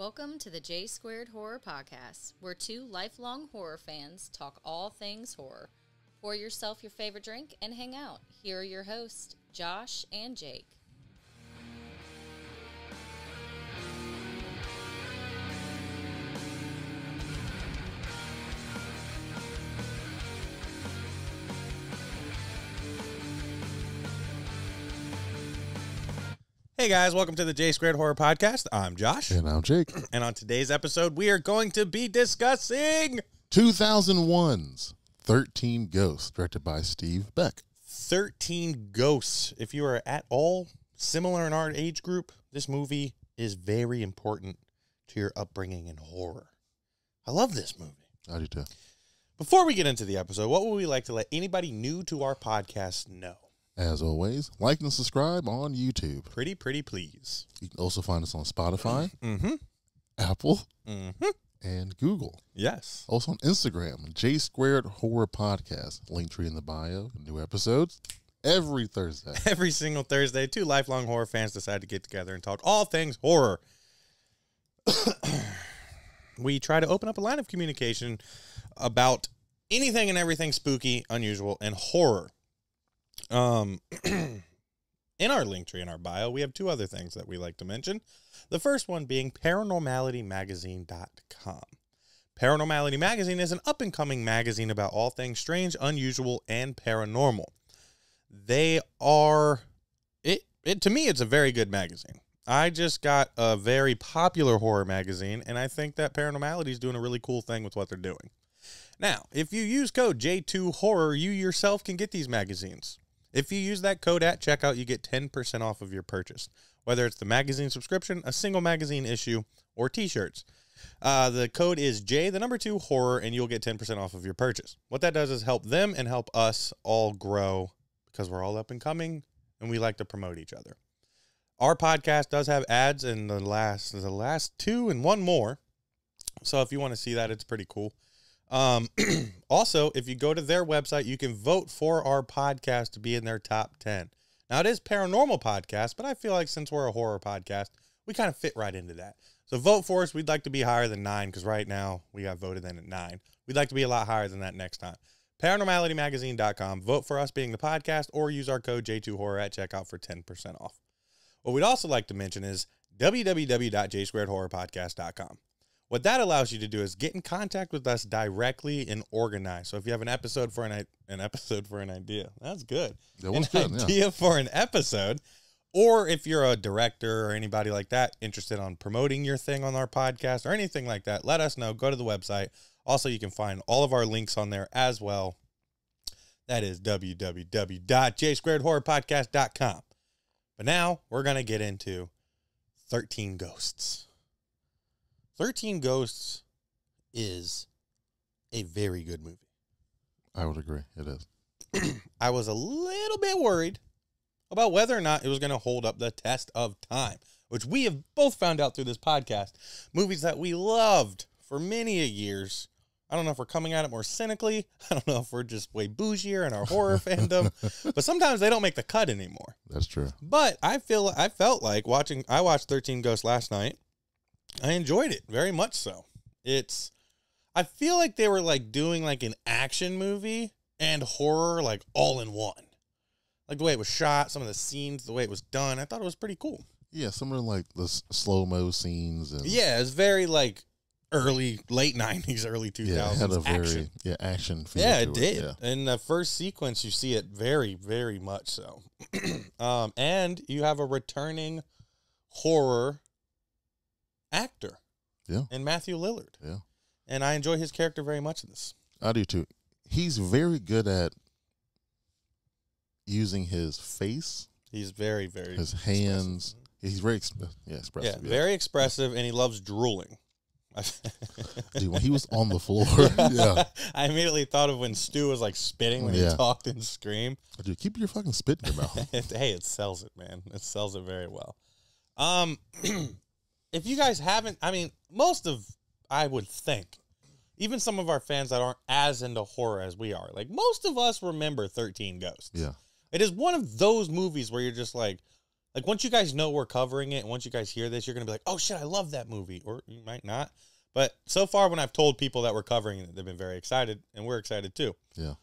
Welcome to the J Squared Horror Podcast, where two lifelong horror fans talk all things horror. Pour yourself your favorite drink and hang out. Here are your hosts, Josh and Jake. Hey guys, welcome to the J Squared Horror Podcast. I'm Josh. And I'm Jake. And on today's episode, we are going to be discussing 2001's 13 Ghosts, directed by Steve Beck. 13 Ghosts. If you are at all similar in our age group, this movie is very important to your upbringing in horror. I love this movie. I do too. Before we get into the episode, what would we like to let anybody new to our podcast know? As always, like and subscribe on YouTube. Pretty please. You can also find us on Spotify, Mm-hmm. Apple, Mm-hmm. and Google. Yes. Also on Instagram, J Squared Horror Podcast. Link tree in the bio. New episodes every Thursday. Every single Thursday, two lifelong horror fans decide to get together and talk all things horror. We try to open up a line of communication about anything and everything spooky, unusual, and horror. In our link tree in our bio, we have two other things that we like to mention. The first one being paranormalitymagazine.com. Paranormality Magazine is an up-and-coming magazine about all things strange, unusual, and paranormal. They are, to me, it's a very good magazine. I just got a very popular horror magazine, and I think that Paranormality is doing a really cool thing with what they're doing. Now, if you use code J2Horror, you yourself can get these magazines. If you use that code at checkout, you get 10% off of your purchase, whether it's the magazine subscription, a single magazine issue, or t-shirts. The code is J2Horror, and you'll get 10% off of your purchase. What that does is help them and help us all grow because we're all up and coming, and we like to promote each other. Our podcast does have ads in the last two and one more, so if you want to see that, it's pretty cool. Also, if you go to their website, you can vote for our podcast to be in their top 10. Now, it is paranormal podcast, but I feel like since we're a horror podcast, we kind of fit right into that. So vote for us. We'd like to be higher than 9 because right now we got voted in at 9. We'd like to be a lot higher than that next time. Paranormalitymagazine.com. Vote for us being the podcast or use our code J2Horror at checkout for 10% off. What we'd also like to mention is www.jsquaredhorrorpodcast.com. What that allows you to do is get in contact with us directly and organize. So if you have an episode for an idea, that's good. That was an good, idea for an episode, or if you're a director or anybody like that interested on promoting your thing on our podcast or anything like that, let us know. Go to the website. Also, you can find all of our links on there as well. That is www.jsquaredhorrorpodcast.com. But now we're going to get into 13 Ghosts. 13 Ghosts is a very good movie. I would agree. It is. I was a little bit worried about whether or not it was going to hold up the test of time, which we have both found out through this podcast. Movies that we loved for many years. I don't know if we're coming at it more cynically. I don't know if we're just way bougier in our horror fandom. But sometimes they don't make the cut anymore. That's true. But I felt like I watched 13 Ghosts last night. I enjoyed it very much so. I feel like they were like doing like an action movie and horror like all in one. Like the way it was shot, some of the scenes, the way it was done. I thought it was pretty cool. Yeah, some of like the slow-mo scenes. And yeah, it's very like late 90s, early 2000s. Yeah, it had a very action. Action feel Yeah, to it did. Yeah. In the first sequence, you see it very, very much so. And you have a returning horror actor. Yeah. And Matthew Lillard. Yeah. And I enjoy his character very much in this. I do too. He's very good at using his face. He's very, very his hands. He's very expressive. Yeah, very expressive, and he loves drooling. Dude, when he was on the floor, yeah. I immediately thought of when Stu was like spitting when he talked and screamed. Dude, keep your fucking spit in your mouth. Hey, it sells it, man. It sells it very well. If you guys haven't, I would think, even some of our fans that aren't as into horror as we are, like most of us remember 13 Ghosts. Yeah. It is one of those movies where you're just like, Like, once you guys know we're covering it, and once you guys hear this, you're going to be like, oh, shit, I love that movie. Or you might not. But so far, when I've told people that we're covering it, they've been very excited, and we're excited, too. Yeah.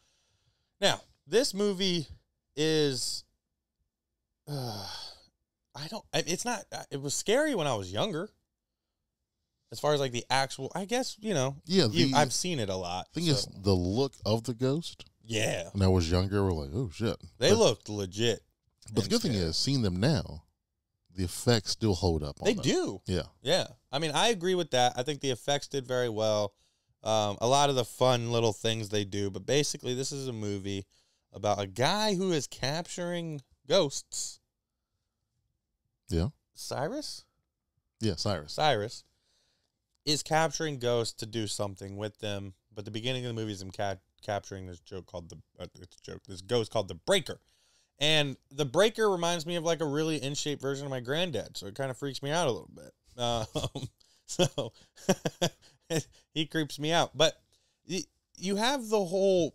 Now, this movie is... it was scary when I was younger. As far as, like, the actual... I guess, Yeah, I've seen it a lot. thing is, the look of the ghost, yeah. when I was younger, we're like, oh, shit. They looked legit. But the good thing is, seeing them now, the effects still hold up on They them. do. Yeah. Yeah. I mean, I agree with that. I think the effects did very well. A lot of the fun little things they do. But basically, this is a movie about a guy who is capturing ghosts. Yeah. Cyrus Cyrus. is capturing ghosts to do something with them. But the beginning of the movie is him capturing this this ghost called the Breaker. And the Breaker reminds me of like a really in-shape version of my granddad, so it kind of freaks me out a little bit. So he creeps me out. But you have the whole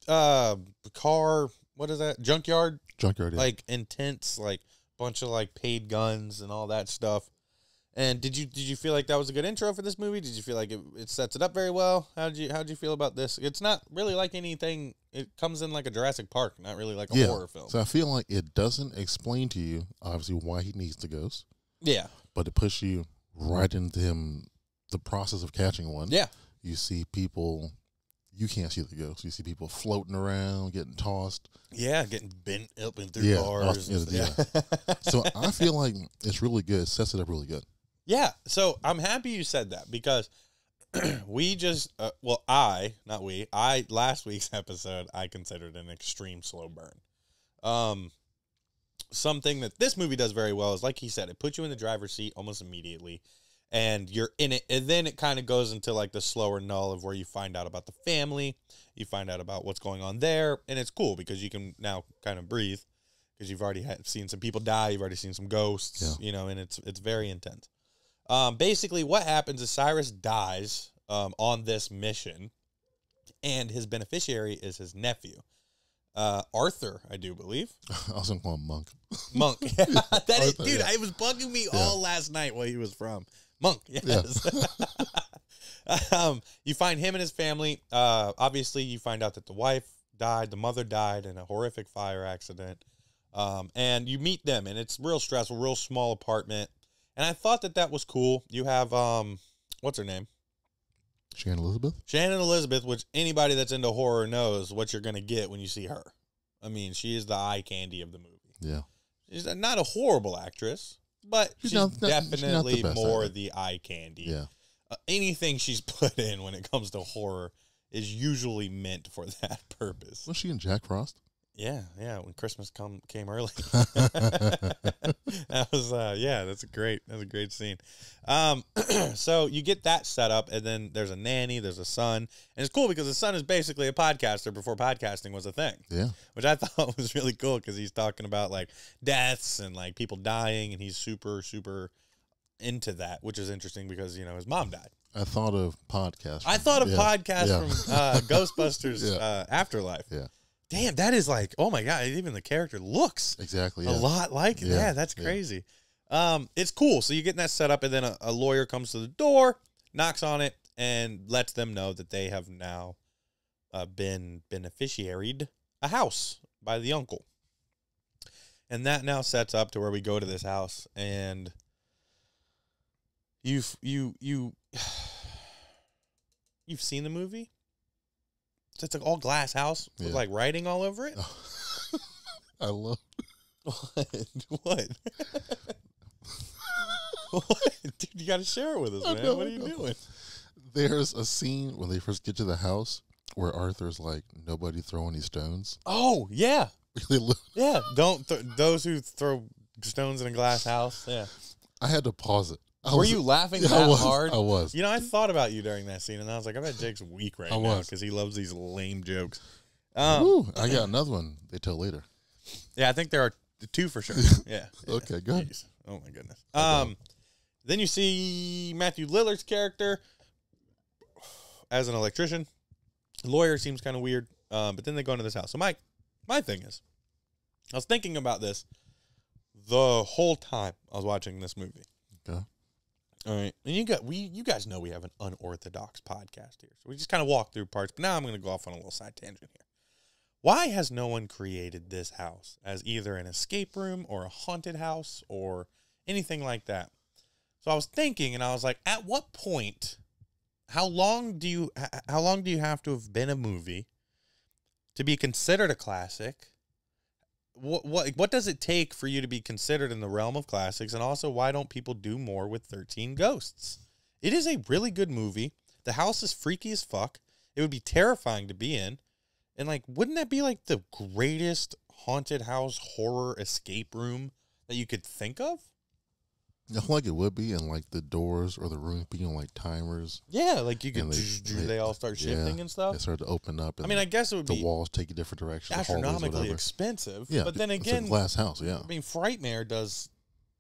car, what is that? Junkyard, yeah. like intense, like bunch of like paid guns and all that stuff. And did you feel like that was a good intro for this movie? Did you feel like it sets it up very well? How'd you feel about this? It's not really like anything. It comes in like a Jurassic Park, not really like a horror film. So I feel like it doesn't explain to you, obviously, why he needs the ghost. Yeah. But it puts you right into the process of catching one. Yeah. You see people, you can't see the ghost. You see people floating around, getting tossed. Yeah, getting bent up and through bars. Yeah. So I feel like it's really good. It sets it up really good. Yeah, so I'm happy you said that because we just, last week's episode, I considered an extreme slow burn. Something that this movie does very well is, like he said, it puts you in the driver's seat almost immediately, and you're in it, and then it kind of goes into like the slower null of where you find out about the family, you find out about what's going on there, and it's cool because you can now kind of breathe because you've already seen some people die, you've already seen some ghosts, and it's very intense. Basically, what happens is Cyrus dies on this mission, and his beneficiary is his nephew, Arthur, I do believe. I was going to call him Monk. Monk. Arthur, dude, it was bugging me all last night where he was from. Monk, yes. Yeah. You find him and his family. Obviously, you find out that the wife died, the mother died in a horrific fire accident. And you meet them, and it's real stressful, real small apartment. And I thought that was cool. You have, what's her name? Shannon Elizabeth? Shannon Elizabeth, which anybody that's into horror knows what you're going to get when you see her. I mean, she is the eye candy of the movie. Yeah. She's not a horrible actress, but she's definitely more the eye candy. Yeah. Anything she's put in when it comes to horror is usually meant for that purpose. Was she in Jack Frost? Yeah, when Christmas came early. That was that's a great scene. So you get that set up, and then there's a nanny, there's a son, and it's cool because the son is basically a podcaster before podcasting was a thing. Yeah, which I thought was really cool because he's talking about like deaths and like people dying, and he's super into that, which is interesting because his mom died. I thought of podcast. Podcast from Ghostbusters Afterlife. Yeah. Damn, that is like, oh my God, even the character looks exactly a lot like it. Yeah, that's crazy. It's cool. So you're getting that set up, and then a lawyer comes to the door, knocks on it, and lets them know that they have now been beneficiaried a house by the uncle. And that now sets up to where we go to this house, and you've seen the movie? So it's like all glass house with like writing all over it. I love what? What? Dude, you got to share it with us, man. What are you doing? There's a scene when they first get to the house where Arthur's like, nobody throw any stones. Oh, yeah. Yeah. Don't those who throw stones in a glass house. Yeah. I had to pause it. Were you laughing that hard? I was. I thought about you during that scene, and I was like, I bet Jake's weak right now because he loves these lame jokes. I got another one they tell later. Yeah, I think there are two for sure. Yeah. Okay, good. Jeez. Oh, my goodness. Then you see Matthew Lillard's character as an electrician. The lawyer seems kind of weird, but then they go into this house. So my thing is, I was thinking about this. the whole time I was watching this movie. Okay. All right. And you guys know we have an unorthodox podcast here. So we just kind of walk through parts. But now I'm going to go off on a little side tangent here. Why has no one created this house as either an escape room or a haunted house or anything like that? So I was thinking, and I was like, at what point, how long do you have to have been a movie to be considered a classic? What does it take for you to be considered in the realm of classics? And also, why don't people do more with 13 Ghosts? It is a really good movie. The house is freaky as fuck. It would be terrifying to be in. And, like, wouldn't that be, like, the greatest haunted house horror escape room that you could think of? I feel like it would be, and, like, the doors or the rooms being, like, timers. Yeah, like, you could, And they all start shifting and stuff. They start to open up. And I mean, I guess it would the be walls take a different direction. astronomically expensive. Yeah, but then it's again, a glass house, yeah. I mean, Frightmare does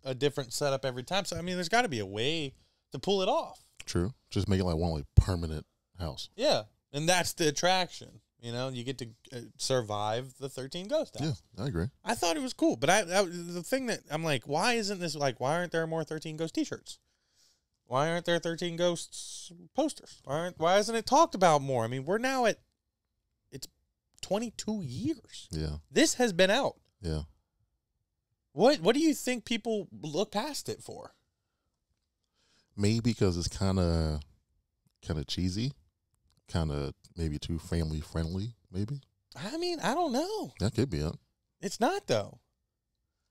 a different setup every time. So, I mean, there's got to be a way to pull it off. True. Just make it like one, like, permanent house. Yeah, and that's the attraction. You know, you get to survive the 13 Ghost house. Yeah, I agree. I thought it was cool, but the thing that I'm like, why isn't this like? Why aren't there more 13 Ghost T-shirts? Why aren't there 13 Ghosts posters? Why isn't it talked about more? I mean, we're now at it's 22 years. Yeah. This has been out. Yeah. What do you think people look past it for? Maybe because it's kind of cheesy, kind of maybe too family friendly. Maybe. I mean, I don't know. That could be it. It's not though.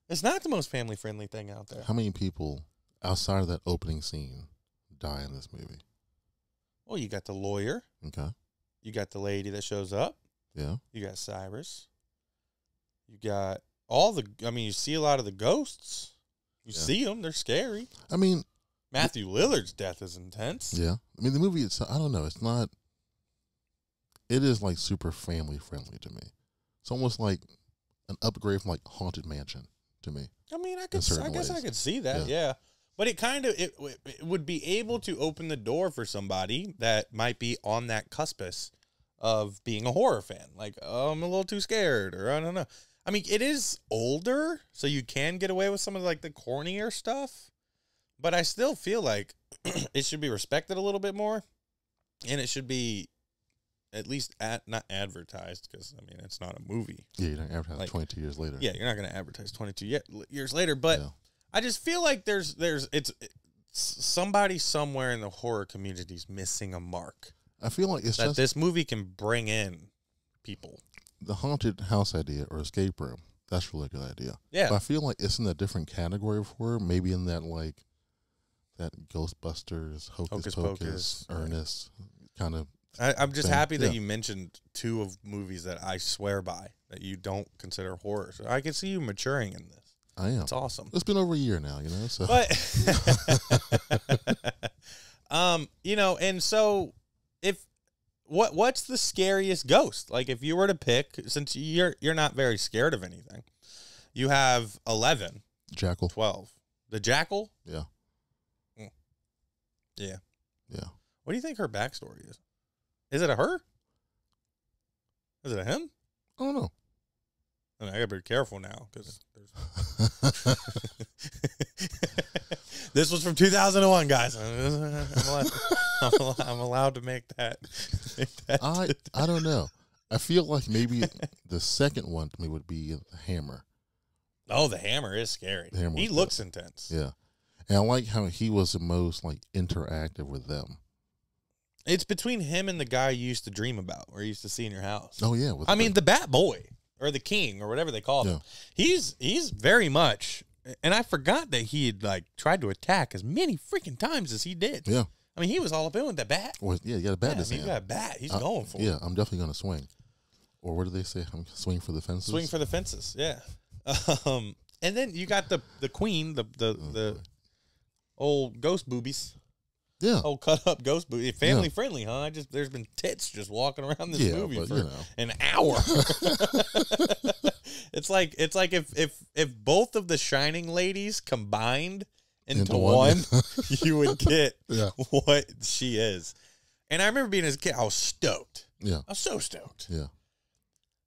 It's not the most family friendly thing out there. How many people outside of that opening scene die in this movie? Well, you got the lawyer. Okay. You got the lady that shows up. Yeah. You got Cyrus. You got you see a lot of the ghosts. You see them. They're scary. I mean, Matthew Lillard's death is intense. Yeah. I mean, the movie, I don't know. It's not, it is like super family friendly to me. It's almost like an upgrade from like Haunted Mansion to me. I mean, I guess I could see that. Yeah. But it kind of, it would be able to open the door for somebody that might be on that cuspis of being a horror fan. Like, oh, I'm a little too scared, or I don't know. I mean, it is older, so you can get away with some of like the cornier stuff. But I still feel like it should be respected a little bit more, and it should be at least not advertised, because, I mean, it's not a movie. Yeah, you're not advertising like, 22 years later. Yeah, you're not going to advertise 22 years later, but I just feel like it's somebody somewhere in the horror community is missing a mark. I feel like it's just this movie can bring in people. The haunted house idea or escape room, that's really a good idea. Yeah. But I feel like it's in a different category of horror, maybe in that like that Ghostbusters, Hocus Pocus, Ernest kind of. I'm just happy that you mentioned two of movies that I swear by that you don't consider horror. So I can see you maturing in this. I am. It's awesome. It's been over a year now, you know. So, but you know, and so what's the scariest ghost? Like, if you were to pick, since you're not very scared of anything, you have 11, Jackal, 12, the Jackal. Yeah. Yeah. Yeah. What do you think her backstory is? Is it a her? Is it a him? I don't know. I gotta be careful now, because this was from 2001, guys. I'm allowed to make that. I don't know. I feel like maybe the second one to me would be the Hammer. Oh, the Hammer is scary. He looks intense. Yeah. And I like how he was the most like interactive with them. It's between him and the guy you used to dream about, or you used to see in your house. Oh yeah, I mean the Bat Boy or the King or whatever they call him. He's very much, and I forgot that he had like tried to attack as many freaking times as he did. Yeah, I mean he was all up in with that bat. Well, yeah, you got a bat. Yeah, he's got a bat. He's going for it. Yeah, I'm definitely going to swing. Or what do they say? I'm swing for the fences. Swing for the fences. Yeah. And then you got the Queen, the old ghost boobies. Yeah. Oh, cut up ghost booty. Family friendly, huh? There's been tits just walking around this movie for an hour. It's like if both of the Shining ladies combined into one, you would get what she is. And I remember being as a kid, I was stoked. Yeah. I was so stoked. Yeah.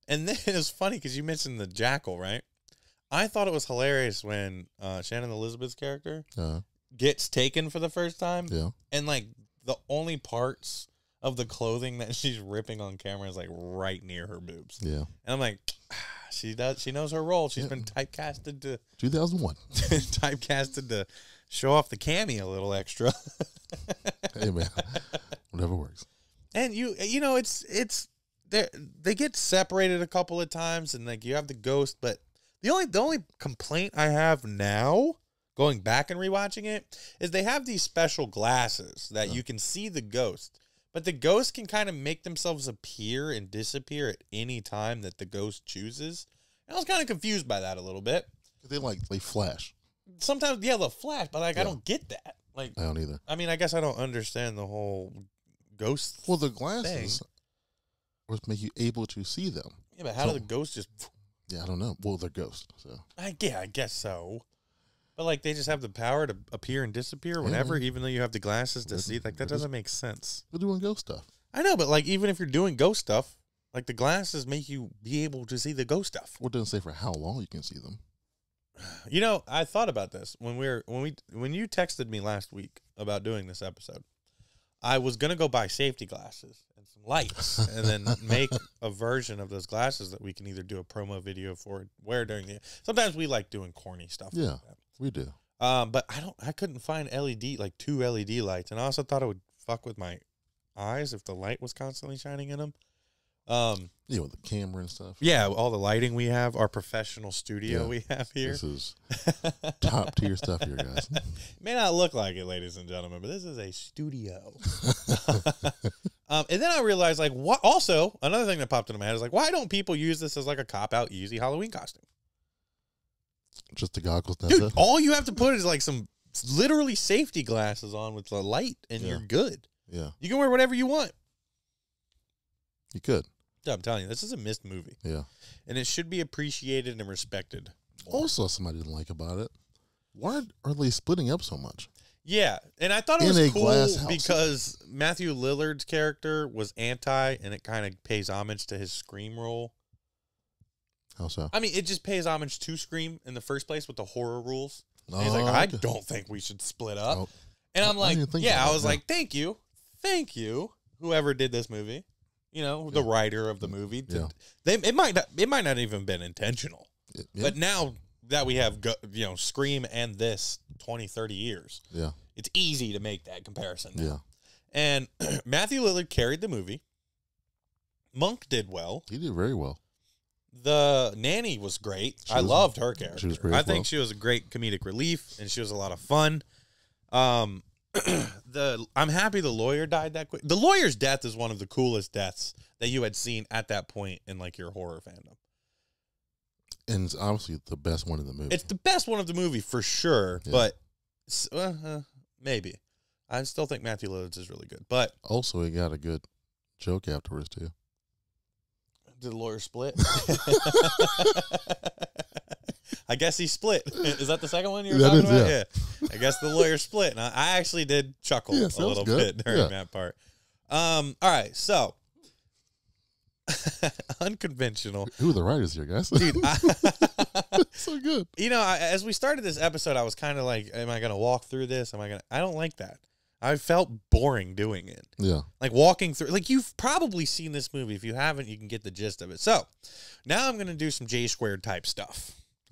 And then it was funny because you mentioned the Jackal, right? I thought it was hilarious when Shannon Elizabeth's character gets taken for the first time. Yeah. And, like, the only parts of the clothing that she's ripping on camera is, like, right near her boobs. Yeah. And I'm like, she knows her role. She's been typecasted to 2001. typecasted to show off the cami a little extra. Hey, man. Whatever works. And you know, it's they get separated a couple of times, and like you have the ghost, but the only complaint I have now, going back and rewatching it, is they have these special glasses that you can see the ghost, but the ghost can kind of make themselves appear and disappear at any time that the ghost chooses. And I was kind of confused by that a little bit. They flash. Sometimes, yeah, they'll flash, but like I don't get that. Like, I don't either. I mean, I guess I don't understand the whole ghost. Well, the glasses would make you able to see them. Yeah, but how do the ghosts just? Yeah, I don't know. Well, they're ghosts, so. I guess so. But like, they just have the power to appear and disappear whenever, even though you have the glasses to see. Like, that doesn't make sense. They're doing ghost stuff. I know, but like, even if you're doing ghost stuff, like the glasses make you be able to see the ghost stuff. Well, it doesn't say for how long you can see them. You know, I thought about this when you texted me last week about doing this episode. I was gonna go buy safety glasses and some lights, and then make a version of those glasses that we can either do a promo video for, wear during the. Sometimes we like doing corny stuff. Yeah, like that. we do. But I couldn't find two LED lights, and I also thought it would fuck with my eyes if the light was constantly shining in them. Yeah, with the camera and stuff. Yeah, all the lighting we have, our professional studio we have here. This is top tier stuff here, guys. May not look like it, ladies and gentlemen, but this is a studio. And then I realized, like, what? Also, another thing that popped into my head is like, why don't people use this as like a cop out, easy Halloween costume? Just the goggles, dude. All you have to put is like some literally safety glasses on with the light, and you're good. Yeah, you can wear whatever you want. You could. I'm telling you, this is a missed movie. Yeah. And it should be appreciated and respected. Also, somebody didn't like about it. Why are they splitting up so much? Yeah. And I thought it was cool because Matthew Lillard's character was anti, and it kind of pays homage to his Scream role. How so? I mean, it just pays homage to Scream in the first place with the horror rules. And he's like, I don't think we should split up. Oh. And I'm like, I was like, thank you, whoever did this movie. You know, the writer of the movie. It might not even been intentional. But now that we have, Scream and this 20, 30 years, it's easy to make that comparison now. Yeah. And Matthew Lillard carried the movie. Monk did well. He did very well. The nanny was great. I loved her character. She was great. I think she was a great comedic relief, and she was a lot of fun. I'm happy the lawyer died that quick. The lawyer's death is one of the coolest deaths that you had seen at that point in like your horror fandom. And it's obviously the best one in the movie. It's the best one of the movie for sure, but maybe. I still think Matthew Lillard's is really good. But also, he got a good joke afterwards too. Did the lawyer split? I guess he split. Is that the second one you were talking about? Yeah. I guess the lawyer split. And I actually did chuckle a little bit during that part. All right, so unconventional. Who are the writers here, guys? Dude, so good. You know, as we started this episode, I was kind of like, am I going to walk through this? I don't like that. I felt boring doing it. Yeah. Like walking through, like you've probably seen this movie. If you haven't, you can get the gist of it. So now I'm going to do some J Squared type stuff.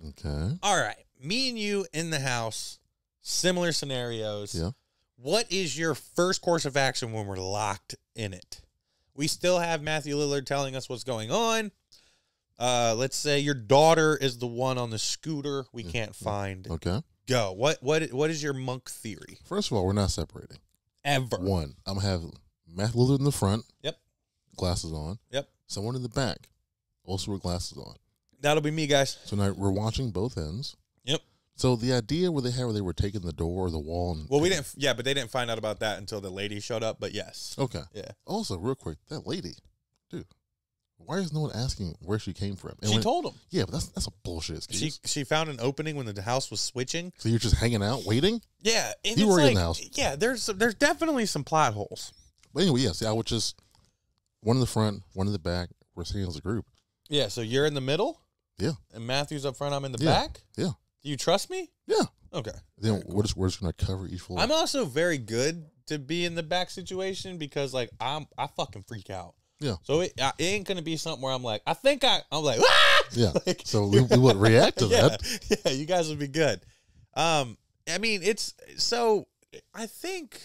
Okay. All right. Me and you in the house, similar scenarios. Yeah. What is your first course of action when we're locked in it? We still have Matthew Lillard telling us what's going on. Let's say your daughter is the one on the scooter we can't find. Okay. Go. What is your Monk theory? First of all, we're not separating. Ever. One, I'm going to have Matthew Lillard in the front. Yep. Glasses on. Yep. Someone in the back, also with glasses on. That'll be me, guys. So now we're watching both ends. Yep. So the idea where they were taking the door or the wall. And well, we didn't. Yeah, but they didn't find out about that until the lady showed up. But yes. Okay. Yeah. Also, real quick, that lady, dude, why is no one asking where she came from? And she told him. Yeah, but that's a bullshit excuse. She found an opening when the house was switching. So you're just hanging out waiting? Yeah. And you were in the house. Yeah. There's definitely some plot holes. But anyway, yes, I would just one in the front, one in the back. We're sitting as a group. Yeah. So you're in the middle. Yeah. And Matthew's up front, I'm in the Yeah. back? Yeah. Do you trust me? Yeah. Okay. Then Alright, cool. we're just going to cover each floor. I'm also very good to be in the back situation because, like, I fucking freak out. Yeah. So it ain't going to be something where I'm like, I'm like, ah! Yeah. Like, So we would react to yeah, that. yeah, you guys would be good. I mean, it's so. I think.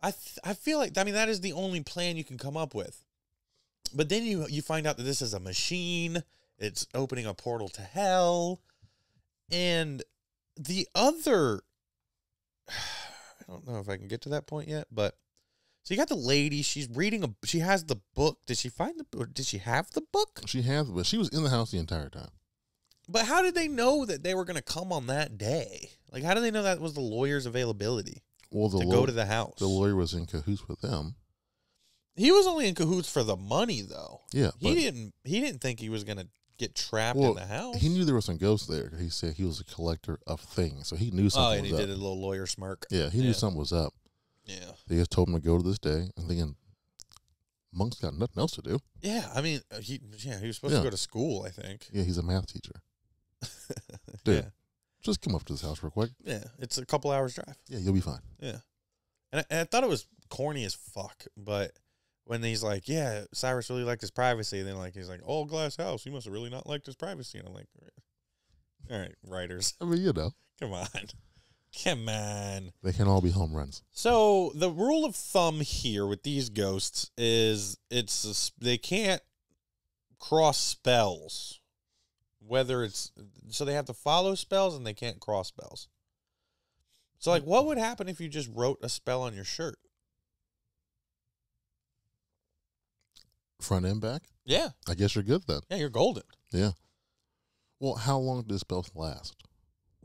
I feel like that is the only plan you can come up with, but then you find out that this is a machine. It's opening a portal to hell, and the other. I don't know if I can get to that point yet, but so you got the lady. She's reading she has the book. Did she find or did she have the book? She has, but she was in the house the entire time. But how did they know that they were going to come on that day? Like, how do they know that was the lawyer's availability Well, to go to the house? The lawyer was in cahoots with them. He was only in cahoots for the money, though. Yeah. He didn't think he was going to get trapped in the house. He knew there was some ghosts there. He said he was a collector of things, so he knew something and was he up. did a little lawyer smirk. Yeah, he knew something was up. Yeah. They just told him to go to this day. I'm thinking, Monk's got nothing else to do. Yeah, I mean, he was supposed to go to school, I think. Yeah, he's a math teacher. Dude, Yeah. just come up to this house real quick. Yeah, it's a couple hours drive. Yeah, you'll be fine. Yeah. And I thought it was corny as fuck, but when he's like, yeah, Cyrus really liked his privacy, and then like he's like, old glass house, he must have really not liked his privacy. And I'm like, all right, writers. I mean, Come on. Come on. they can all be home runs. So the rule of thumb here with these ghosts is they can't cross spells. So they have to follow spells and they can't cross spells. So like, what would happen if you just wrote a spell on your shirt? Front and back? Yeah. I guess you're good then. Yeah, you're golden. Yeah. Well, how long does spells last?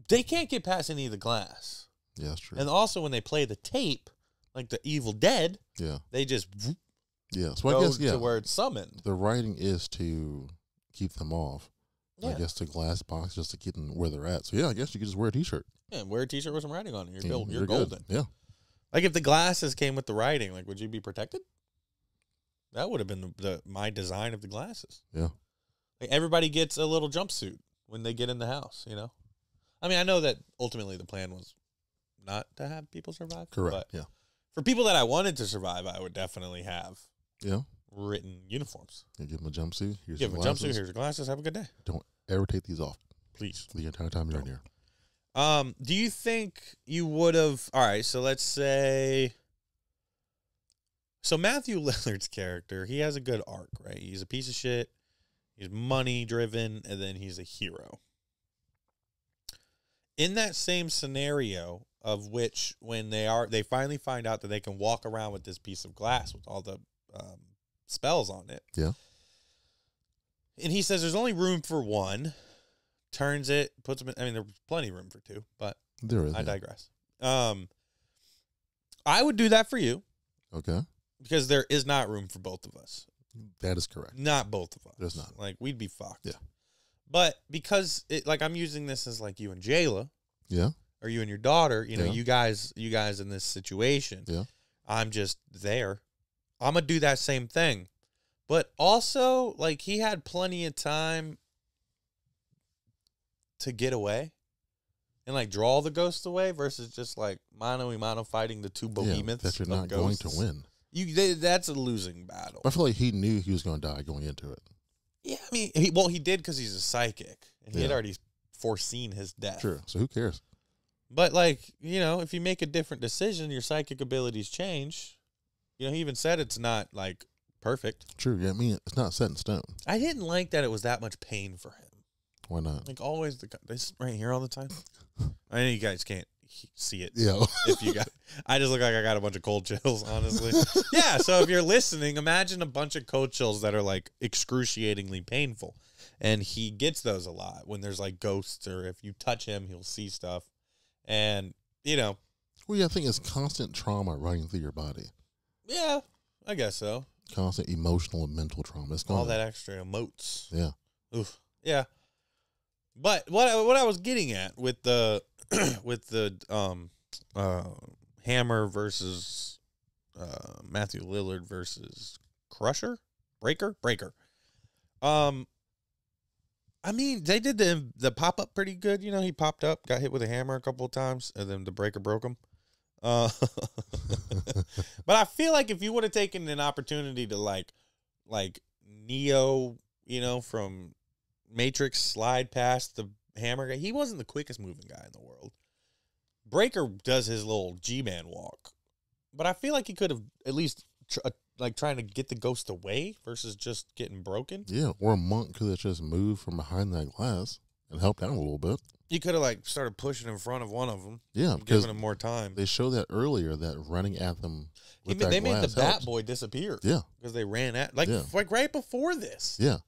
They can't get past any of the glass. Yeah, that's true. And also when they play the tape, like the Evil Dead, yeah. they just Yeah. So I go guess, to where it's summoned. the writing is to keep them off. Yeah. I guess the glass box just to keep them where they're at. So yeah, I guess you could just wear a t-shirt. Yeah, wear a t-shirt with some writing on it. You're, Yeah, you're good. golden. Yeah. Like if the glasses came with the writing, like would you be protected? That would have been my design of the glasses. Yeah. Like everybody gets a little jumpsuit when they get in the house, you know? I mean, I know that ultimately the plan was not to have people survive. Correct. But Yeah. for people that I wanted to survive, I would definitely have Yeah. written uniforms. You give them a jumpsuit. Here's Give your them a jumpsuit, glasses. here's your glasses, have a good day. Don't ever take these off Please. the entire time you're in here. Do you think you would have? All right, so let's say. So Matthew Lillard's character, he has a good arc, right? He's a piece of shit. He's money driven, and then he's a hero. In that same scenario, of which when they finally find out that they can walk around with this piece of glass with all the spells on it. Yeah. And he says there's only room for one. Turns it, puts them in. I mean, there's plenty of room for two, but There is. I yeah. digress. I would do that for you Okay. because there is not room for both of us. That is correct. Not both of us. There's not. Like, we'd be fucked. Yeah. But because I'm using this as like you and Jayla Yeah. or you and your daughter, you know, Yeah. you guys in this situation. Yeah. I'm just there. I'm going to do that same thing. But also, like, he had plenty of time to get away and, like, draw the ghosts away versus just, like, mano a mano fighting the two behemoths that you're of not going ghosts. to win. That's a losing battle. I feel like he knew he was going to die going into it. Yeah, I mean, he did because he's a psychic. And he had Yeah. already foreseen his death. Sure. So who cares? But, like, you know, if you make a different decision, your psychic abilities change. You know, he even said it's not, like, perfect. True. Yeah. I mean, it's not set in stone. I didn't like that it was that much pain for him. Why not? Like, always, this right here all the time. I know you guys can't see it. Yeah. If you got, I just look like I got a bunch of cold chills, honestly. Yeah, so if you're listening, imagine a bunch of cold chills that are, like, excruciatingly painful. And he gets those a lot when there's, like, ghosts or if you touch him, he'll see stuff. And, you know. Well, yeah, I think it's constant trauma running through your body. Yeah, I guess so. Constant emotional and mental trauma. It's going All that extra emotes. Yeah. Oof. Yeah. But what I was getting at with the with the Hammer versus Matthew Lillard versus Breaker. I mean, they did the pop up pretty good. You know, he popped up, got hit with a hammer a couple of times, and then the breaker broke him. But I feel like if you would have taken an opportunity to like Neo, you know, from Matrix slide past the hammer guy, he wasn't the quickest moving guy in the world. Breaker does his little G-man walk, but I feel like he could have at least trying to get the ghost away versus just getting broken. Yeah, or a monk could have just moved from behind that glass and helped out a little bit. You could have like started pushing in front of one of them. Yeah, because giving him more time. They showed that earlier, that running at them with that They made the glass Bat helps. Boy disappear. Yeah, because they ran at like right before this. yeah,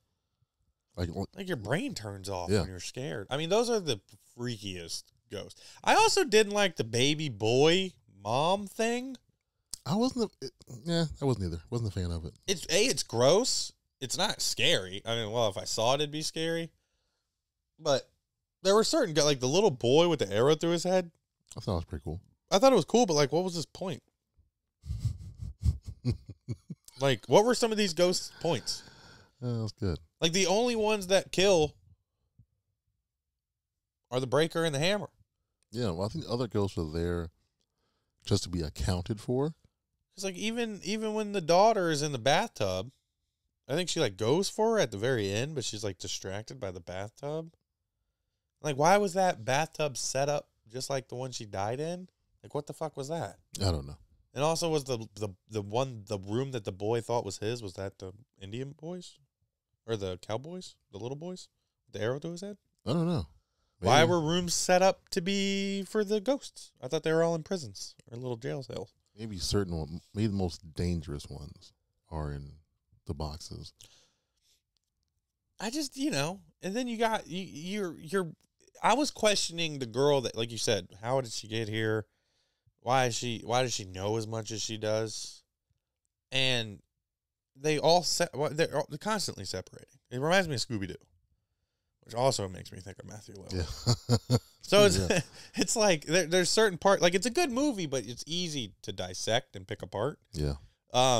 like your brain turns off Yeah. when you're scared. I mean, those are the freakiest ghosts. I also didn't like the baby boy mom thing. I wasn't. I wasn't either. Wasn't a fan of it. It's gross. It's not scary. I mean, well, if I saw it, it'd be scary. But there were certain guys, like the little boy with the arrow through his head. I thought it was pretty cool. I thought it was cool, but like, what was his point? Like, what were some of these ghosts' points? That was good. Like, the only ones that kill are the breaker and the hammer. Yeah, well, I think the other ghosts are there just to be accounted for. It's like even when the daughter is in the bathtub, I think she like goes for her at the very end, but she's like distracted by the bathtub. Like, why was that bathtub set up just like the one she died in? Like, what the fuck was that? I don't know. And also, was the room that the boy thought was his, was that the Indian boys or the cowboys, the little boys, with the arrow to his head? I don't know. Maybe. Why were rooms set up to be for the ghosts? I thought they were all in prisons or little jail cells. Maybe maybe the most dangerous ones are in the boxes. I just, and then you got I was questioning the girl that, like you said, how did she get here? Why does she know as much as she does? And they all they're constantly separating. It reminds me of Scooby-Doo, which also makes me think of Matthew Lillard. Yeah. So it's like there's certain part, like it's a good movie, but it's easy to dissect and pick apart. Yeah.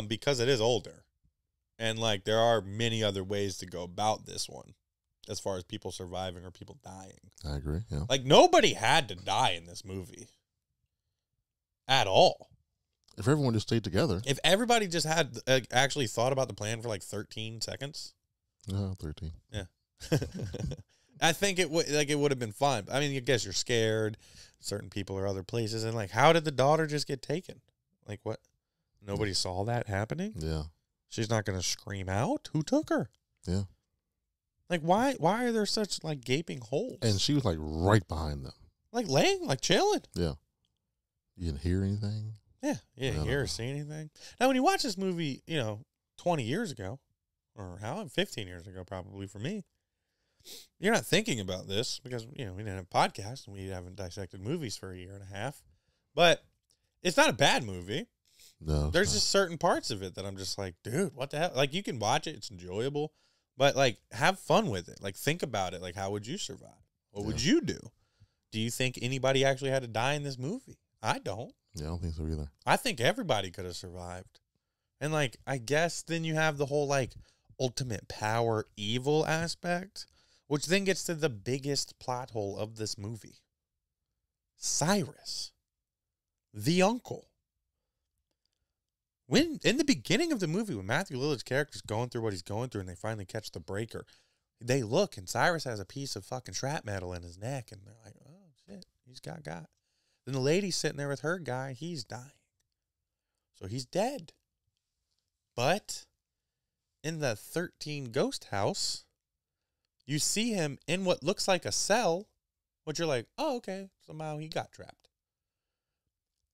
Because it is older, and like there are many other ways to go about this one, as far as people surviving or people dying. I agree. Yeah. Like nobody had to die in this movie at all. If everyone just stayed together. If everybody just had actually thought about the plan for like 13 seconds. 13. Yeah. I think it would have been fun. I mean, I guess you're scared. Certain people are other places, and like, how did the daughter just get taken? Like, what? Nobody saw that happening. Yeah. She's not going to scream out. Who took her? Yeah. Like, why are there such like gaping holes? And she was like right behind them. Like laying, like chilling. Yeah. You didn't hear anything. Yeah. You didn't hear or see anything. Now, when you watch this movie, 20 years ago, or 15 years ago, probably for me, you're not thinking about this because, we didn't have podcasts and we haven't dissected movies for a year and a half. But it's not a bad movie. No. There's just certain parts of it that I'm just like, dude, what the hell? Like, you can watch it. It's enjoyable. But, like, have fun with it. Like, think about it. Like, how would you survive? What would you do? Do you think anybody actually had to die in this movie? I don't. Yeah, I don't think so either. I think everybody could have survived. And, like, I guess then you have the whole, like, ultimate power evil aspect, which then gets to the biggest plot hole of this movie. Cyrus, the uncle. When in the beginning of the movie, when Matthew Lillard's character's going through what he's going through and they finally catch the breaker, they look and Cyrus has a piece of fucking shrapnel in his neck and they're like, oh shit, he's got. Then the lady's sitting there with her guy, he's dying. So he's dead. But in the 13 Ghost House, you see him in what looks like a cell, which you're like, oh, okay, somehow he got trapped.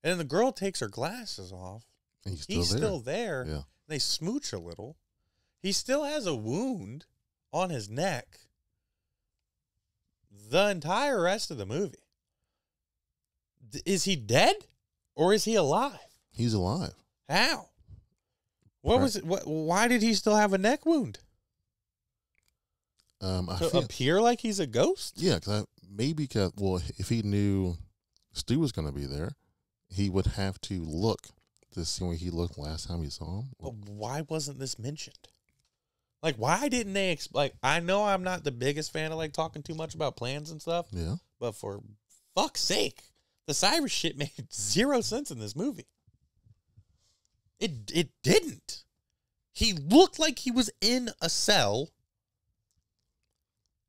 And then the girl takes her glasses off. He's still there. Yeah. They smooch a little. He still has a wound on his neck the entire rest of the movie. Is he dead or is he alive? He's alive. How? What was it? Why did he still have a neck wound? To appear like he's a ghost? Yeah, because if he knew Stu was going to be there, he would have to look to see when he looked last time he saw him. But why wasn't this mentioned? Like, why didn't they like? I know I'm not the biggest fan of like talking too much about plans and stuff. Yeah. But for fuck's sake, the Cyrus shit made zero sense in this movie. It didn't. He looked like he was in a cell.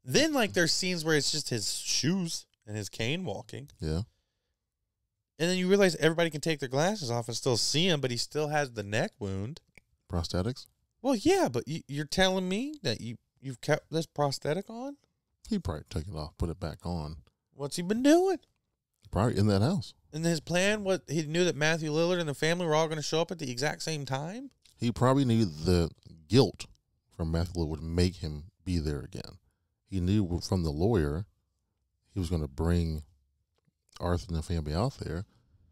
Then, like, there's scenes where it's just his shoes and his cane walking. Yeah. And then you realize everybody can take their glasses off and still see him, but he still has the neck wound. Prosthetics? Well, yeah, but you're telling me that you've kept this prosthetic on? He probably took it off, put it back on. What's he been doing? Probably in that house. And his plan, what he knew that Matthew Lillard and the family were all going to show up at the exact same time? He probably knew the guilt from Matthew Lillard would make him be there again. He knew from the lawyer he was going to bring Arthur and the family out there.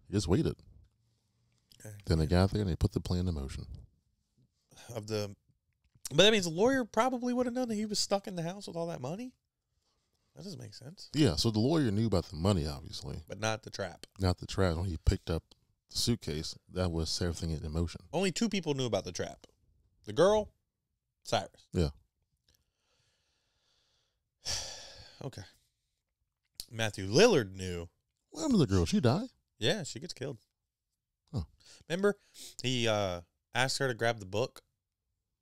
He just waited. Okay. Then they got there and they put the plan in motion. But that means the lawyer probably would have known that he was stuck in the house with all that money? That doesn't make sense. Yeah, so the lawyer knew about the money, obviously. But not the trap. Not the trap. When he picked up the suitcase, that was set everything in motion. Only 2 people knew about the trap. The girl, Cyrus. Yeah. Okay. Matthew Lillard knew. What happened to the girl? She died? Yeah, she gets killed. Huh. Remember, he asked her to grab the book,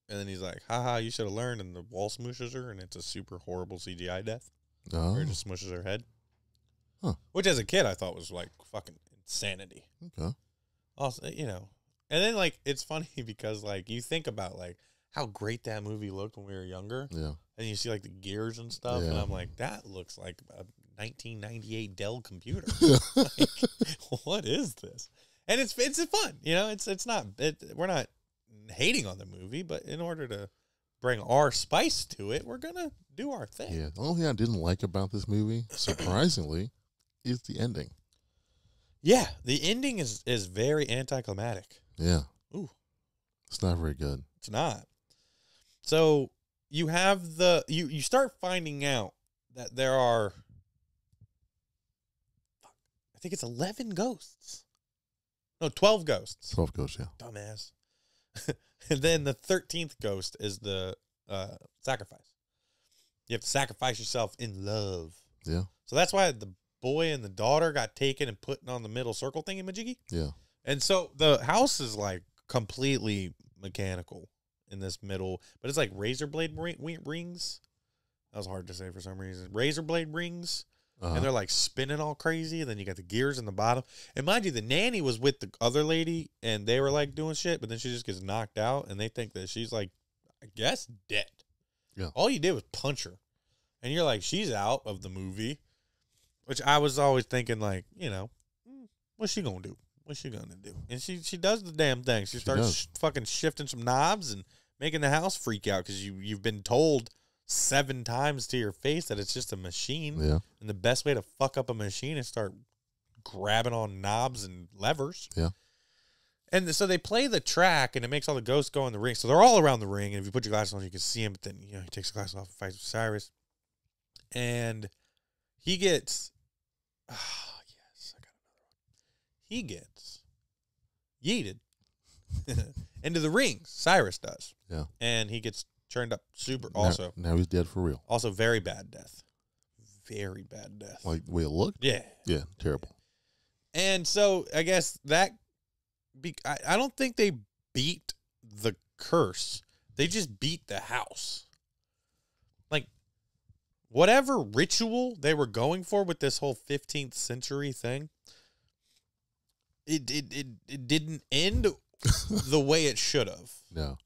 and then he's like, haha, you should have learned, and the wall smooshes her, and it's a super horrible CGI death. Oh. Or it just smushes her head. Huh. Which, as a kid, I thought was, like, fucking insanity. Okay. Also, you know. And then, like, it's funny because, like, you think about, like, how great that movie looked when we were younger. Yeah. And you see, like, the gears and stuff, and Yeah. I'm like, that looks like a 1998 Dell computer. Like, what is this? And it's fun, you know. It's not. We're not hating on the movie, but in order to bring our spice to it, we're gonna do our thing. Yeah. The only thing I didn't like about this movie, surprisingly, is the ending. Yeah, the ending is very anticlimactic. Yeah. Ooh, It's not very good. it's not. So you have you start finding out that there are, I think it's 11 ghosts. No, 12 ghosts. 12 goes, yeah. Dumbass. And then the 13th ghost is the sacrifice. You have to sacrifice yourself in love. Yeah. So that's why the boy and the daughter got taken and put on the middle circle thingy-majiggy. Yeah. And so the house is like completely mechanical in this middle, but it's like razor blade rings. That was hard to say for some reason. Razor blade rings. Uh-huh. And they're like spinning all crazy. And then you got the gears in the bottom. And mind you, the nanny was with the other lady and they were like doing shit, but then she just gets knocked out and they think that she's like, I guess, dead. Yeah. All you did was punch her. And you're like, she's out of the movie. Which I was always thinking, like, you know, what's she going to do? What's she going to do? And she does the damn thing. She starts fucking shifting some knobs and making the house freak out because you've been told 7 times to your face that it's just a machine. Yeah. And the best way to fuck up a machine is start grabbing on knobs and levers. Yeah. And so they play the track, and it makes all the ghosts go in the ring. So they're all around the ring, and if you put your glasses on, you can see him. But then, you know, he takes the glasses off and fights with Cyrus. And he gets... yes, I got another one. He gets yeeted into the ring. Cyrus does. Yeah. And he gets turned up super Now, now he's dead for real. Also very bad death. Very bad death. Like the way it looked? Yeah. Yeah. Terrible. And so I guess that I don't think they beat the curse. They just beat the house. Like whatever ritual they were going for with this whole 15th century thing, it didn't end the way it should have. No.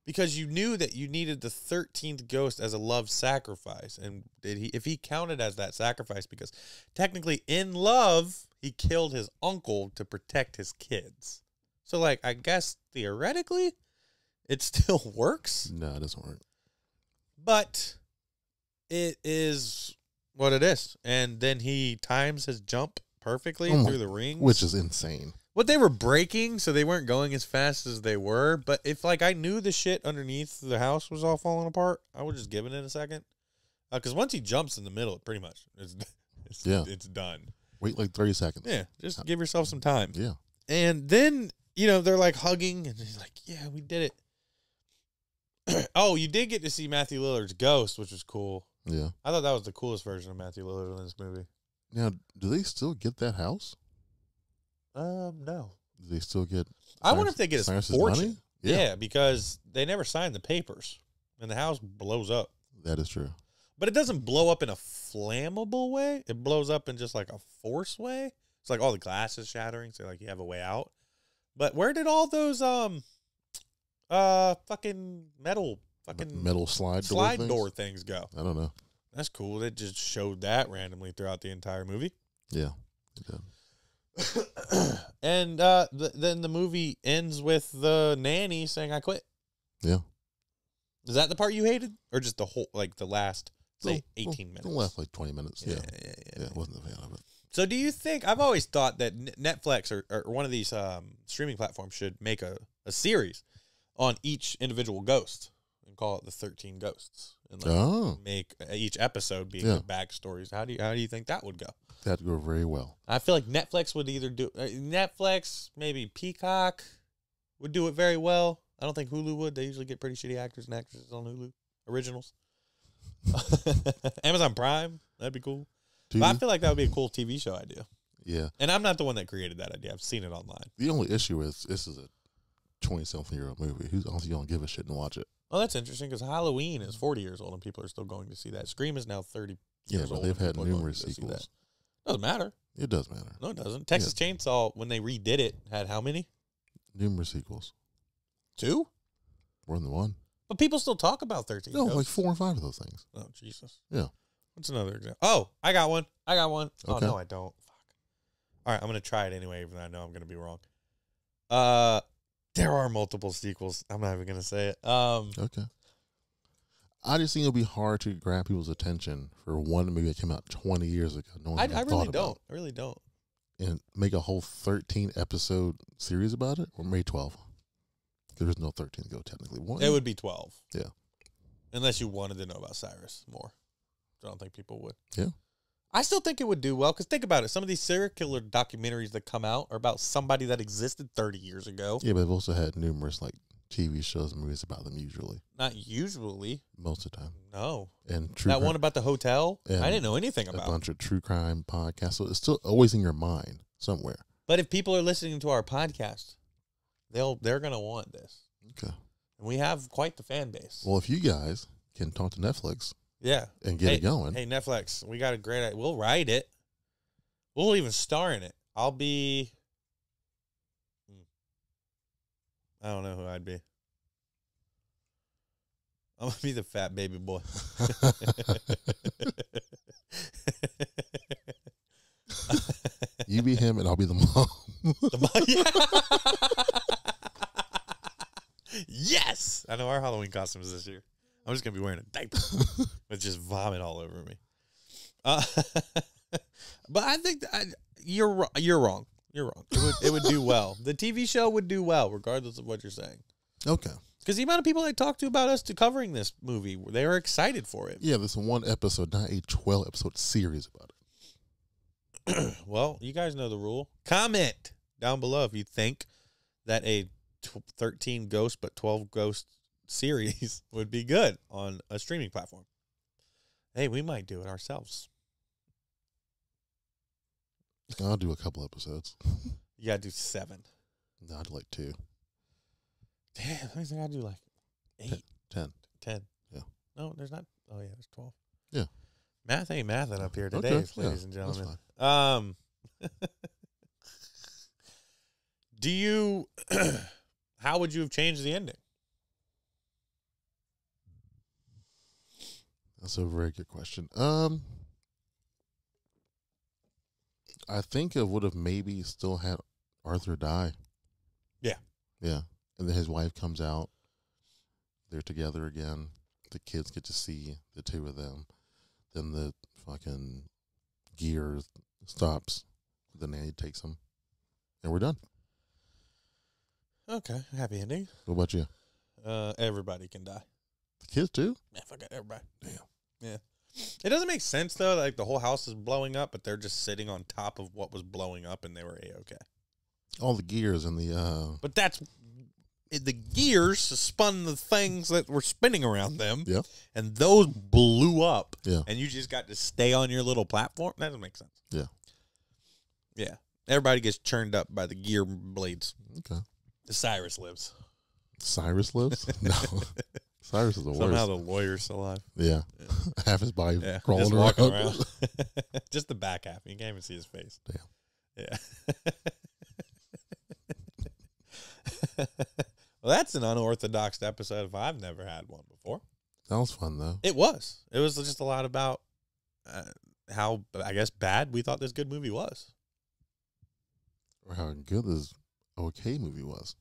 Because you knew that you needed the 13th ghost as a love sacrifice. And if he counted as that sacrifice, because technically in love, he killed his uncle to protect his kids. So, like, I guess theoretically, it still works. No, it doesn't work. But it is what it is. And then he times his jump perfectly through the rings. Which is insane. What they were breaking, so they weren't going as fast as they were. But if, like, I knew the shit underneath the house was all falling apart, I would just give it in a second. Because once he jumps in the middle, pretty much, it's done. Wait like 30 seconds. Yeah, just give yourself some time. Yeah. And then, you know, they're, like, hugging, and he's like, yeah, we did it. Oh, you did get to see Matthew Lillard's ghost, which was cool. Yeah. I thought that was the coolest version of Matthew Lillard in this movie. Now, do they still get that house? No. Do they still get? I wonder if they get his Cyrus's fortune. money? Yeah, because they never signed the papers, and the house blows up. That is true. But it doesn't blow up in a flammable way. It blows up in just like a force way. It's like all the glass is shattering, so like you have a way out. But where did all those fucking metal slide door things go? I don't know. That's cool. They just showed that randomly throughout the entire movie. Yeah, it did. And then the movie ends with the nanny saying, "I quit." Yeah. Is that the part you hated, or just the whole, like the last, say, 18 minutes? The last like 20 minutes. Yeah. Yeah. I wasn't a fan of it. So do you think, I've always thought that Netflix or one of these streaming platforms should make a series on each individual ghost and call it the 13 Ghosts, and make each episode being the backstories. How do you think that would go? That'd go very well. I feel like Netflix would either do Netflix, maybe Peacock would do it very well. I don't think Hulu would. They usually get pretty shitty actors and actresses on Hulu originals. Amazon Prime, that'd be cool. But I feel like that would be a cool TV show idea. Yeah. And I'm not the one that created that idea. I've seen it online. The only issue is this is a 20-something-year-old movie. Who's honestly going to give a shit and watch it? Oh, that's interesting because Halloween is 40 years old and people are still going to see that. Scream is now 30 years old. Yeah, but they've had numerous sequels. Doesn't matter. It does matter. No, it doesn't. Texas Chainsaw, when they redid it, had how many? Numerous sequels. 2? More than one. But people still talk about 13 No, Ghosts. like 4 or 5 of those things. Oh, Jesus. Yeah. What's another example? Oh, I got one. Okay. Oh, no, I don't. Fuck. All right, I'm going to try it anyway, even though I know I'm going to be wrong. There are multiple sequels. I'm not even going to say it. Okay. I just think it'll be hard to grab people's attention for one movie that came out 20 years ago. No one I really don't. I really don't. And make a whole 13-episode series about it? Or maybe 12? There's no 13 to go, technically. One? It would be 12. Yeah. Unless you wanted to know about Cyrus more. I don't think people would. Yeah. I still think it would do well, because think about it. Some of these serial killer documentaries that come out are about somebody that existed 30 years ago. Yeah, but they've also had numerous like TV shows and movies about them usually. Not usually. Most of the time. No. And that one about the hotel, I didn't know anything a about. A bunch of true crime podcasts. So it's still always in your mind somewhere. But if people are listening to our podcast, they're going to want this. Okay. And we have quite the fan base. Well, if you guys can talk to Netflix. Yeah. And get it going. Hey, Netflix, we got a great idea. We'll write it. We'll even star in it. I'll be... I don't know who I'd be. I'm going to be the fat baby boy. You be him and I'll be the mom. Yes! I know our Halloween costumes this year. I'm just going to be wearing a diaper with just vomit all over me. But I think you're wrong. You're wrong. It would do well. The TV show would do well, regardless of what you're saying. Okay. Because the amount of people I talked to about us covering this movie, they were excited for it. Yeah, there's one episode, not a 12-episode series about it. Well, you guys know the rule. Comment down below if you think that a 13 ghost but 12 ghost series would be good on a streaming platform. Hey, we might do it ourselves. I'll do a couple episodes. You gotta do 7. No, I'd do like 2. Damn, I think I'd do like 8. 10. Yeah. No, there's not. Oh, yeah, there's 12. Yeah. Math ain't mathing up here today, ladies and gentlemen. Do you, how would you have changed the ending? That's a very good question. I think I would have maybe still had Arthur die. Yeah. Yeah. And then his wife comes out. They're together again. The kids get to see the two of them. Then the fucking gear stops. The nanny takes them. And we're done. Okay. Happy ending. What about you? Everybody can die. The kids too? Yeah, fuck it. Everybody. Damn. Yeah. It doesn't make sense, though. Like, the whole house is blowing up, but they're just sitting on top of what was blowing up, and they were A-okay. All the gears and the... But that's the gears spun the things that were spinning around them. Yeah. And those blew up. Yeah. And you just got to stay on your little platform. That doesn't make sense. Yeah. Yeah. Everybody gets churned up by the gear blades. Okay. Cyrus lives. Cyrus lives? No. Cyrus is the Somehow worst. the lawyer's still alive. Yeah. Half his body Yeah. crawling Just around. walking around. Just the back half. You can't even see his face. Damn. Yeah. Well, that's an unorthodox episode if I've never had one before. That was fun, though. It was. It was just a lot about how, I guess, bad we thought this good movie was. Or how good this okay movie was.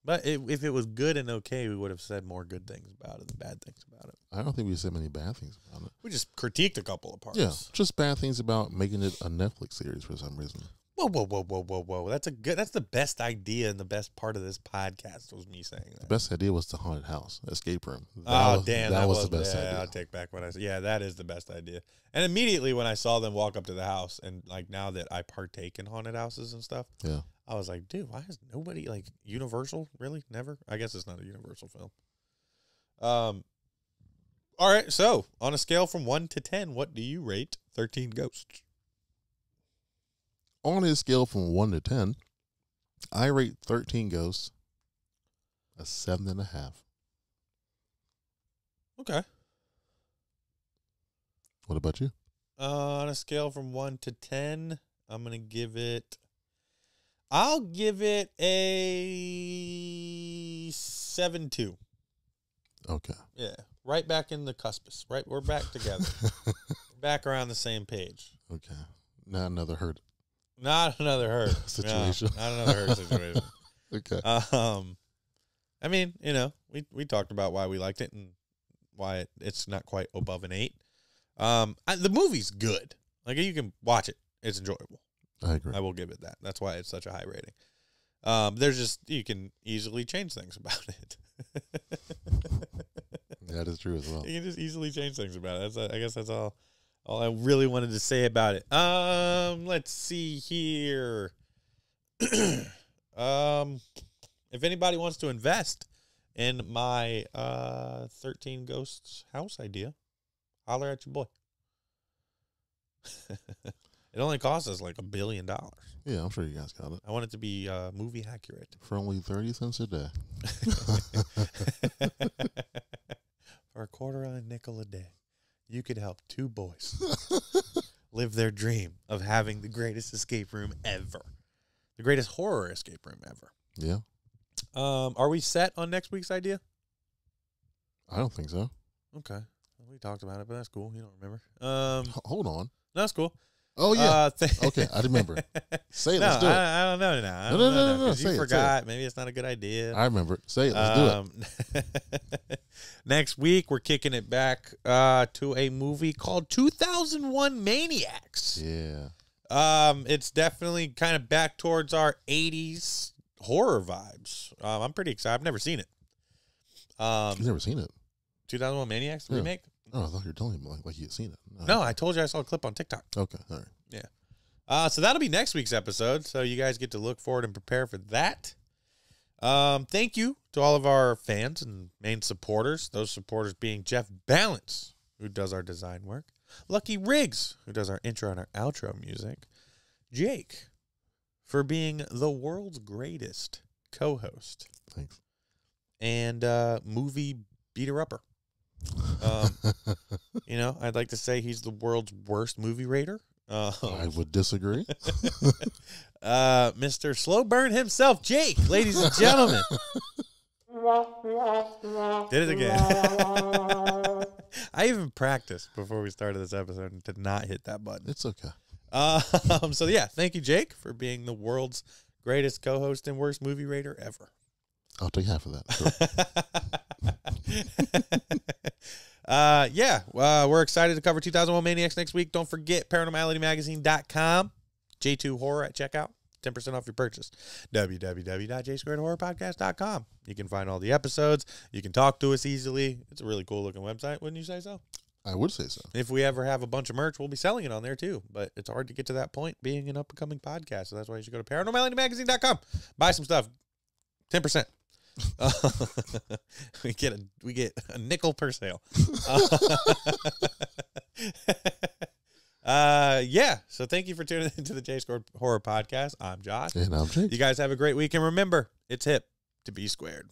But if it was good and okay, we would have said more good things about it than bad things about it. I don't think we said many bad things about it. We just critiqued a couple of parts. Yeah, just bad things about making it a Netflix series for some reason. Whoa. That's the best idea and the best part of this podcast was me saying that. The best idea was the haunted house, escape room. That was the best idea. I'll take back what I said. Yeah, that is the best idea. And immediately when I saw them walk up to the house, and like now that I partake in haunted houses and stuff, Yeah. I was like, dude, why has nobody, like, Universal, really? Never? I guess it's not a Universal film. All right, so on a scale from 1 to 10, what do you rate 13 Ghosts? On a scale from 1 to 10, I rate 13 Ghosts a 7.5. Okay. What about you? On a scale from 1 to 10, I'm going to give it, I'll give it a 7.2. Okay. Yeah, right back in the cuspus. Right, we're back together. We're back around the same page. Okay. Not another hurt Not another hurt situation. No, not another hurt situation. Okay. I mean, you know, we talked about why we liked it and why it's not quite above an 8. The movie's good. Like, you can watch it; it's enjoyable. I agree. I will give it that. That's why it's such a high rating. There's just, you can easily change things about it. That is true as well. You can just easily change things about it. I guess that's all I really wanted to say about it. Let's see here. If anybody wants to invest in my 13 Ghosts house idea, holler at your boy. It only costs us like $1 billion. Yeah, I'm sure you guys got it. I want it to be movie accurate. For only 30 cents a day. For $0.25 a day, you could help 2 boys live their dream of having the greatest escape room ever. The greatest horror escape room ever. Yeah. Are we set on next week's idea? I don't think so. Okay. We talked about it, but that's cool. You don't remember. Hold on. No, that's cool. Oh, yeah. Okay, I remember. Say it. No, Let's do it. I don't know now. I No, don't no, know no, now, 'cause say you it, say forgot. Maybe it's not a good idea. I remember it. Say it. Let's do it. Next week, we're kicking it back to a movie called 2001 Maniacs. Yeah. It's definitely kind of back towards our 80s horror vibes. I'm pretty excited. I've never seen it. You've never seen it? 2001 Maniacs Yeah. remake? Oh, I thought you were telling me like you had seen it. No, I told you I saw a clip on TikTok. Okay. All right. So that'll be next week's episode. So you guys get to look forward and prepare for that. Thank you to all of our fans and main supporters. Those supporters being Jeff Balance, who does our design work. Lucky Riggs, who does our intro and our outro music. Jake, for being the world's greatest co-host. Thanks. And movie beater-upper. You know, I'd like to say he's the world's worst movie rater. I would disagree. Mr. Slow Burn himself, Jake, ladies and gentlemen. Did it again. I even practiced before we started this episode to not hit that button. It's okay. So yeah, thank you, Jake, for being the world's greatest co-host and worst movie rater ever. I'll take half of that. Sure. We're excited to cover 2001 Maniacs next week. Don't forget paranormalitymagazine.com. J2 Horror at checkout. 10% off your purchase. www.jsquaredhorrorpodcast.com. You can find all the episodes. You can talk to us easily. It's a really cool looking website, wouldn't you say so? I would say so. If we ever have a bunch of merch, we'll be selling it on there too. But it's hard to get to that point being an up-and-coming podcast. So that's why you should go to paranormalitymagazine.com. Buy some stuff. 10%. We get a nickel per sale. Yeah. So thank you for tuning into the J Squared Horror Podcast. I'm Josh. And I'm Jake. You guys have a great week. And remember, it's hip to be squared.